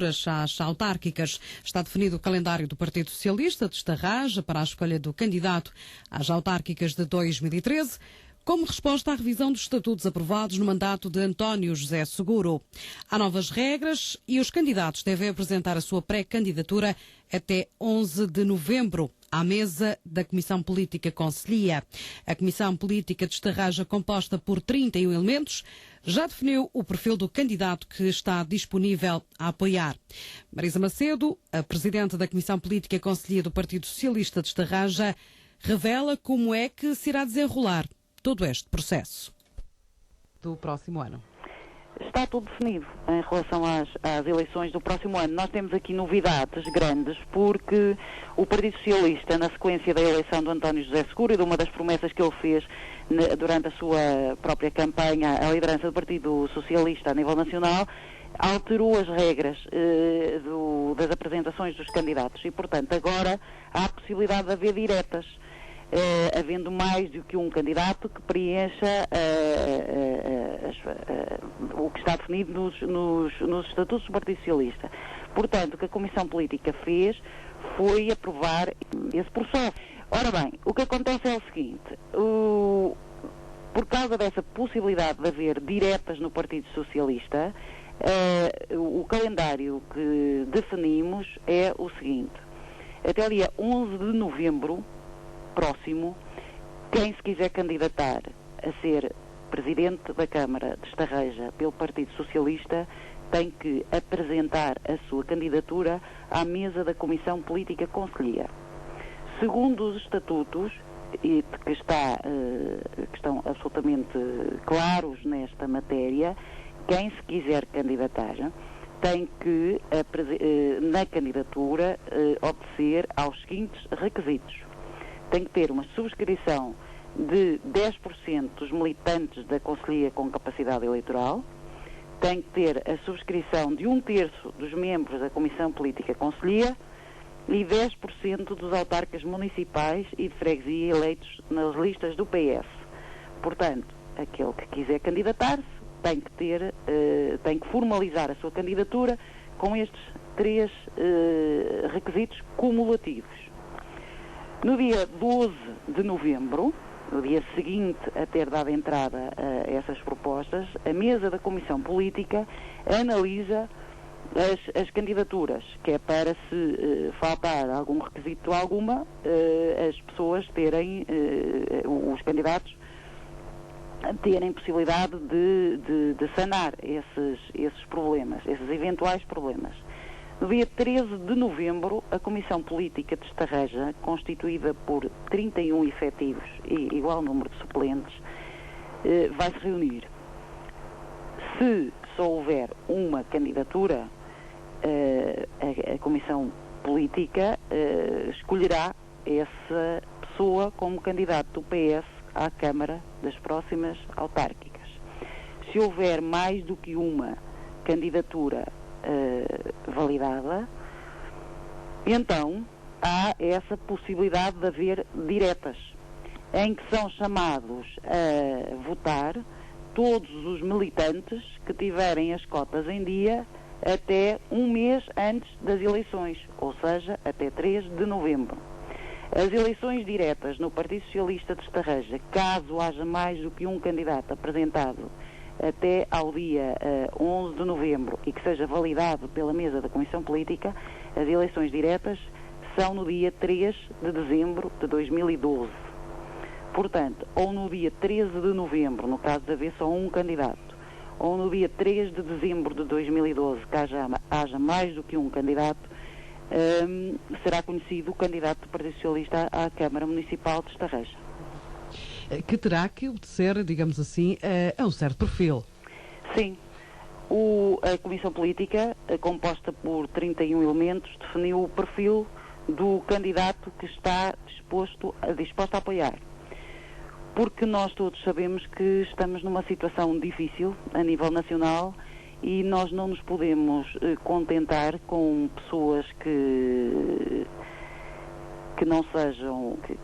vésperas às autárquicas. Está definido o calendário do Partido Socialista de Estarraja para a escolha do candidato às autárquicas de 2013, como resposta à revisão dos estatutos aprovados no mandato de António José Seguro. Há novas regras e os candidatos devem apresentar a sua pré-candidatura até 11 de novembro. À mesa da Comissão Política Conselhia. A Comissão Política de Estarraja, composta por 31 elementos, já definiu o perfil do candidato que está disponível a apoiar. Marisa Macedo, a Presidente da Comissão Política Conselhia do Partido Socialista de Estarraja, revela como é que se irá desenrolar todo este processo do próximo ano. Está tudo definido em relação às eleições do próximo ano. Nós temos aqui novidades grandes, porque o Partido Socialista, na sequência da eleição do António José Seguro e de uma das promessas que ele fez durante a sua própria campanha à liderança do Partido Socialista a nível nacional, alterou as regras das apresentações dos candidatos e, portanto, agora há a possibilidade de haver diretas. Havendo mais do que um candidato que preencha o que está definido nos estatutos do Partido Socialista. Portanto, o que a Comissão Política fez foi aprovar esse processo. Ora bem, o que acontece é o seguinte, por causa dessa possibilidade de haver diretas no Partido Socialista, o calendário que definimos é o seguinte: até o dia 11 de novembro próximo, quem se quiser candidatar a ser Presidente da Câmara de Estarreja pelo Partido Socialista tem que apresentar a sua candidatura à mesa da Comissão Política Conselhia. Segundo os estatutos, que estão absolutamente claros nesta matéria, quem se quiser candidatar tem que, na candidatura, obedecer aos seguintes requisitos. Tem que ter uma subscrição de 10% dos militantes da Conselhia com capacidade eleitoral, tem que ter a subscrição de 1/3 dos membros da Comissão Política Conselhia e 10% dos autarcas municipais e de freguesia eleitos nas listas do PS. Portanto, aquele que quiser candidatar-se tem que formalizar a sua candidatura com estes 3 requisitos cumulativos. No dia 12 de novembro, no dia seguinte a ter dado entrada a essas propostas, a mesa da Comissão Política analisa as candidaturas, que é para, se faltar algum requisito alguma, as pessoas terem, os candidatos, terem possibilidade de sanar esses problemas, esses eventuais problemas. No dia 13 de novembro, a Comissão Política de Estarreja, constituída por 31 efetivos e igual número de suplentes, vai se reunir. Se só houver uma candidatura, a Comissão Política escolherá essa pessoa como candidato do PS à Câmara das próximas autárquicas. Se houver mais do que uma candidatura validada, então há essa possibilidade de haver diretas, em que são chamados a votar todos os militantes que tiverem as cotas em dia até um mês antes das eleições, ou seja, até 3 de novembro. As eleições diretas no Partido Socialista de Estarreja, caso haja mais do que um candidato apresentado até ao dia 11 de novembro e que seja validado pela mesa da Comissão Política, as eleições diretas são no dia 3 de dezembro de 2012. Portanto, ou no dia 13 de novembro, no caso de haver só um candidato, ou no dia 3 de dezembro de 2012, que haja mais do que um candidato, será conhecido o candidato do Partido Socialista à Câmara Municipal de Estarreja. Que terá que obedecer, digamos assim, a um certo perfil. Sim. A Comissão Política, composta por 31 elementos, definiu o perfil do candidato que está disposto a apoiar. Porque nós todos sabemos que estamos numa situação difícil a nível nacional e nós não nos podemos contentar com pessoas que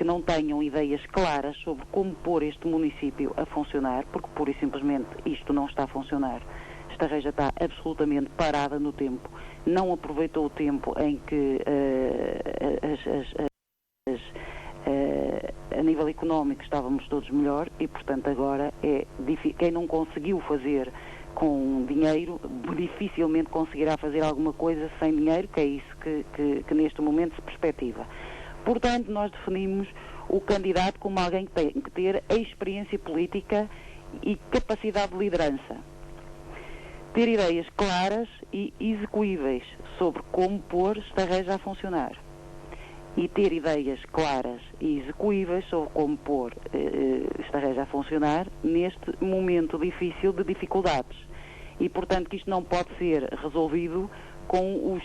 não tenham ideias claras sobre como pôr este município a funcionar, porque pura e simplesmente isto não está a funcionar. Estarreja está absolutamente parada no tempo, não aproveitou o tempo em que a nível económico estávamos todos melhor e, portanto, agora quem não conseguiu fazer com dinheiro, dificilmente conseguirá fazer alguma coisa sem dinheiro, que é isso que neste momento se perspectiva. Portanto, nós definimos o candidato como alguém que tem que ter a experiência política e capacidade de liderança. Ter ideias claras e execuíveis sobre como pôr Estarreja a funcionar. E ter ideias claras e execuíveis sobre como pôr Estarreja a funcionar neste momento difícil de dificuldades. E, portanto, que isto não pode ser resolvido com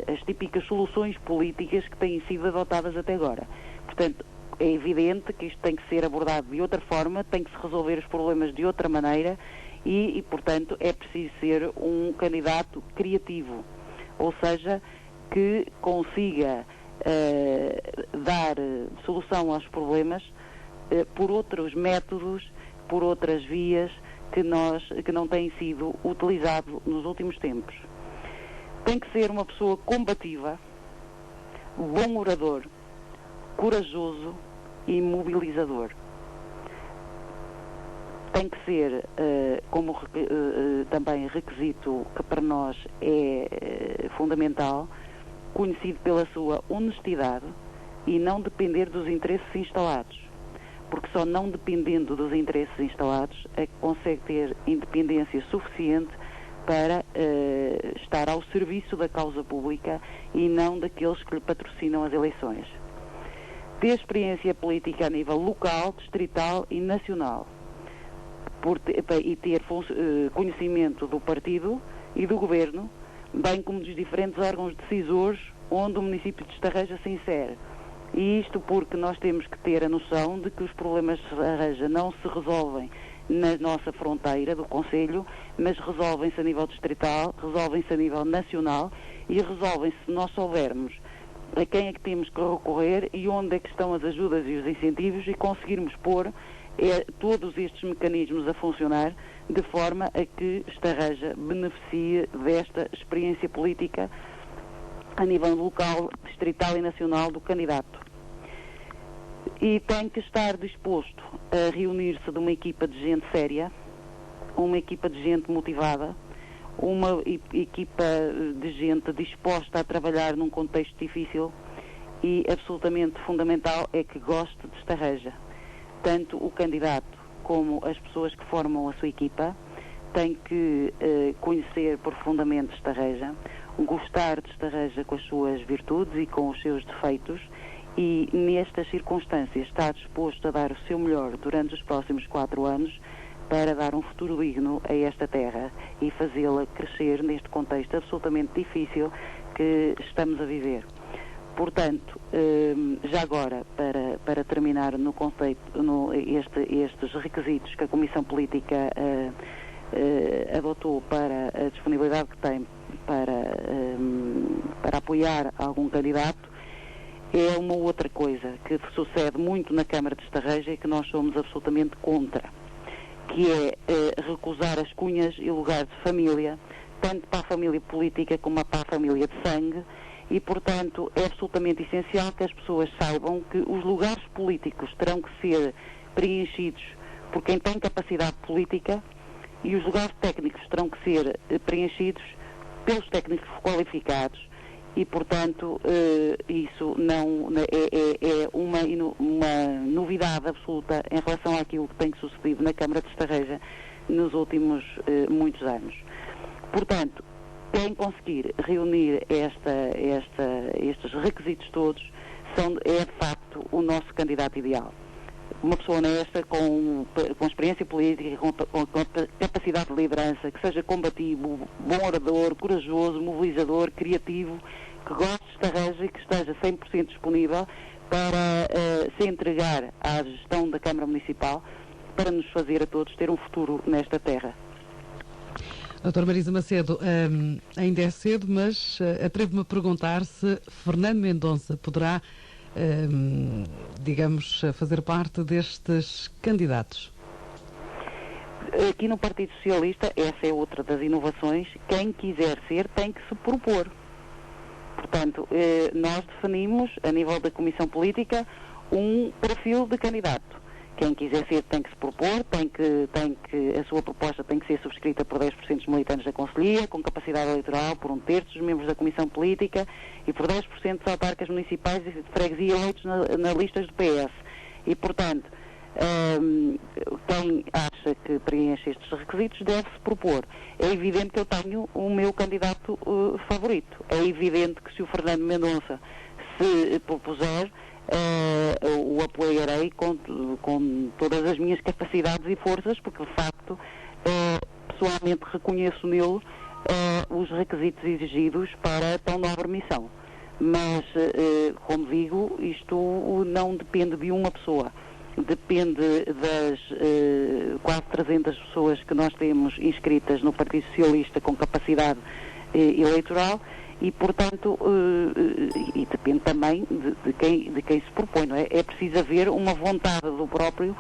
as típicas soluções políticas que têm sido adotadas até agora. Portanto, é evidente que isto tem que ser abordado de outra forma, tem que se resolver os problemas de outra maneira e portanto, é preciso ser um candidato criativo, ou seja, que consiga dar solução aos problemas por outros métodos, por outras vias que não têm sido utilizados nos últimos tempos. Tem que ser uma pessoa combativa, bom orador, corajoso e mobilizador. Tem que ser, também requisito que para nós é fundamental, conhecido pela sua honestidade e não depender dos interesses instalados. Porque só não dependendo dos interesses instalados é que consegue ter independência suficiente para estar ao serviço da causa pública e não daqueles que lhe patrocinam as eleições. Ter experiência política a nível local, distrital e nacional. E ter conhecimento do partido e do governo, bem como dos diferentes órgãos decisores onde o município de Estarreja se insere. E isto porque nós temos que ter a noção de que os problemas de Estarreja não se resolvem na nossa fronteira do Conselho, mas resolvem-se a nível distrital, resolvem-se a nível nacional e resolvem-se se nós soubermos a quem é que temos que recorrer e onde é que estão as ajudas e os incentivos e conseguirmos pôr todos estes mecanismos a funcionar de forma a que Estarreja beneficie desta experiência política a nível local, distrital e nacional do candidato. E tem que estar disposto a reunir-se de uma equipa de gente séria, uma equipa de gente motivada, uma equipa de gente disposta a trabalhar num contexto difícil e absolutamente fundamental é que goste de Estarreja. Tanto o candidato como as pessoas que formam a sua equipa têm que conhecer profundamente Estarreja, gostar de Estarreja com as suas virtudes e com os seus defeitos e, nestas circunstâncias, estar disposto a dar o seu melhor durante os próximos 4 anos para dar um futuro digno a esta terra e fazê-la crescer neste contexto absolutamente difícil que estamos a viver. Portanto, já agora, para terminar no conceito, estes requisitos que a Comissão Política adotou para a disponibilidade que tem para apoiar algum candidato, é uma outra coisa que sucede muito na Câmara de Estarreja e que nós somos absolutamente contra, que é recusar as cunhas e lugares de família, tanto para a família política como para a família de sangue, e, portanto, é absolutamente essencial que as pessoas saibam que os lugares políticos terão que ser preenchidos por quem tem capacidade política e os lugares técnicos terão que ser preenchidos pelos técnicos qualificados e, portanto, isso não é uma novidade absoluta em relação àquilo que tem sucedido na Câmara de Estarreja nos últimos muitos anos. Portanto, quem conseguir reunir estes requisitos todos é de facto o nosso candidato ideal. Uma pessoa honesta, com experiência política, com capacidade de liderança, que seja combativo, bom orador, corajoso, mobilizador, criativo, que goste de Estarreja e que esteja 100% disponível para se entregar à gestão da Câmara Municipal para nos fazer a todos ter um futuro nesta terra. Doutora Marisa Macedo, ainda é cedo, mas atrevo-me a perguntar se Fernando Mendonça poderá, digamos, fazer parte destes candidatos. Aqui no Partido Socialista, essa é outra das inovações, quem quiser ser tem que se propor. Portanto, nós definimos, a nível da Comissão Política, um perfil de candidato. Quem quiser ser tem que se propor, a sua proposta tem que ser subscrita por 10% dos militantes da Conselhia, com capacidade eleitoral por 1/3 dos membros da Comissão Política e por 10% dos autarcas municipais e de freguesia eleitos nas listas do PS. E, portanto, quem acha que preenche estes requisitos deve-se propor. É evidente que eu tenho o meu candidato favorito. É evidente que se o Fernando Mendonça se propuser, o apoiarei com todas as minhas capacidades e forças, porque de facto pessoalmente reconheço nele os requisitos exigidos para tão nobre missão. Mas, como digo, isto não depende de uma pessoa. Depende das quase 300 pessoas que nós temos inscritas no Partido Socialista com capacidade eleitoral e, portanto, e depende também de quem se propõe, não é? É preciso haver uma vontade do próprio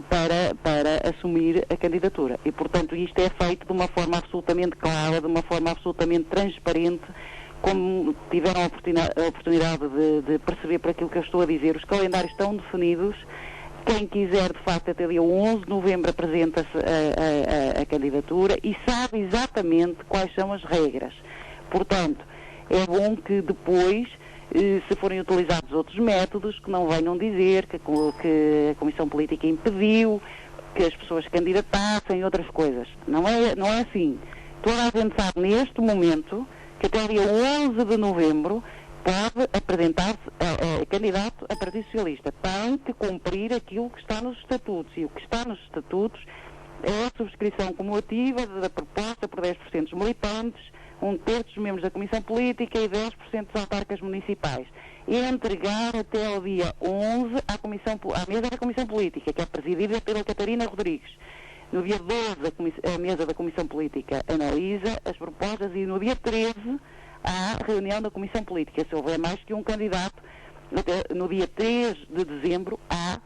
para assumir a candidatura. E, portanto, isto é feito de uma forma absolutamente clara, de uma forma absolutamente transparente, como tiveram a oportunidade de perceber por aquilo que eu estou a dizer. Os calendários estão definidos. Quem quiser, de facto, até dia 11 de novembro apresenta-se a candidatura e sabe exatamente quais são as regras. Portanto, é bom que depois, se forem utilizados outros métodos, que não venham dizer que a Comissão Política impediu que as pessoas candidatassem, outras coisas. Não é assim. Toda a gente sabe, neste momento, que até dia 11 de novembro pode apresentar-se candidato a Partido Socialista. Tem que cumprir aquilo que está nos estatutos. E o que está nos estatutos é a subscrição cumulativa da proposta por 10% dos militantes, 1/3 dos membros da Comissão Política e 10% dos autarcas municipais. E entregar até ao dia 11 à mesa da Comissão Política, que é presidida pela Catarina Rodrigues. No dia 12, a mesa da Comissão Política analisa as propostas e no dia 13 há reunião da Comissão Política. Se houver mais que um candidato, no dia 3 de dezembro há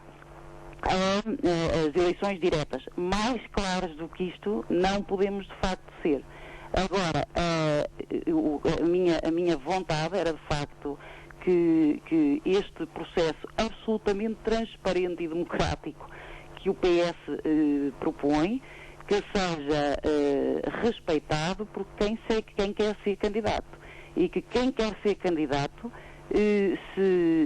as eleições diretas. Mais claras do que isto não podemos de facto ser. Agora, a minha vontade era de facto que este processo absolutamente transparente e democrático que o PS propõe, que seja respeitado por quem quer ser candidato. E que quem quer ser candidato se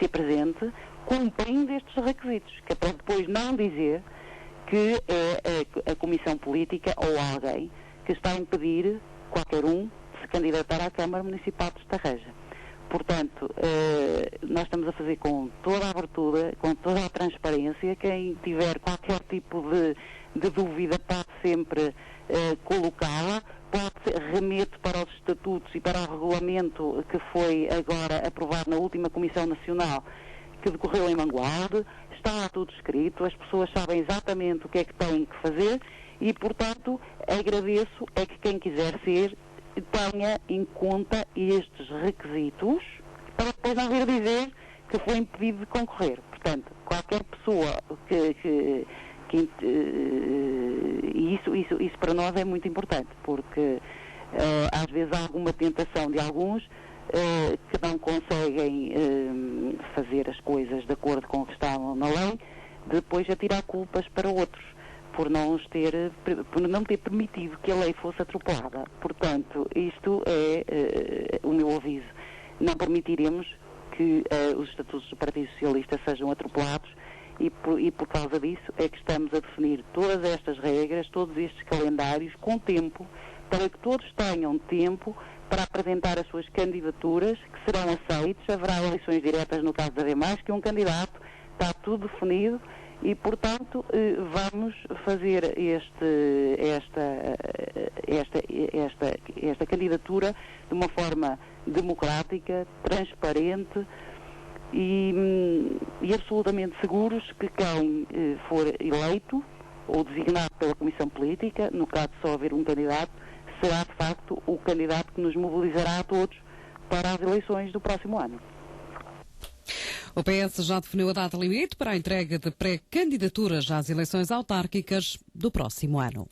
apresente cumprindo estes requisitos, que é para depois não dizer que é a Comissão Política ou alguém que está a impedir qualquer um de se candidatar à Câmara Municipal de Estarreja. Portanto, nós estamos a fazer com toda a abertura, com toda a transparência. Quem tiver qualquer tipo de dúvida pode sempre colocá-la, remete para os estatutos e para o regulamento que foi agora aprovado na última Comissão Nacional, que decorreu em Mangualde. Está lá tudo escrito, as pessoas sabem exatamente o que é que têm que fazer e, portanto, agradeço a que quem quiser ser tenha em conta estes requisitos para depois não vir dizer que foi impedido de concorrer. Portanto, qualquer pessoa e isso para nós é muito importante, porque às vezes há alguma tentação de alguns que não conseguem fazer as coisas de acordo com o que está na lei, depois atirar culpas para outros, por não ter permitido que a lei fosse atropelada. Portanto, isto é o meu aviso. Não permitiremos que os estatutos do Partido Socialista sejam atropelados e por causa disso é que estamos a definir todas estas regras, todos estes calendários com tempo, para que todos tenham tempo para apresentar as suas candidaturas, que serão aceites. Haverá eleições diretas no caso de haver mais que um candidato, está tudo definido e, portanto, vamos fazer esta candidatura de uma forma democrática, transparente e absolutamente seguros que quem for eleito ou designado pela Comissão Política, no caso de só haver um candidato, será de facto o candidato que nos mobilizará a todos para as eleições do próximo ano. O PS já definiu a data limite para a entrega de pré-candidaturas às eleições autárquicas do próximo ano.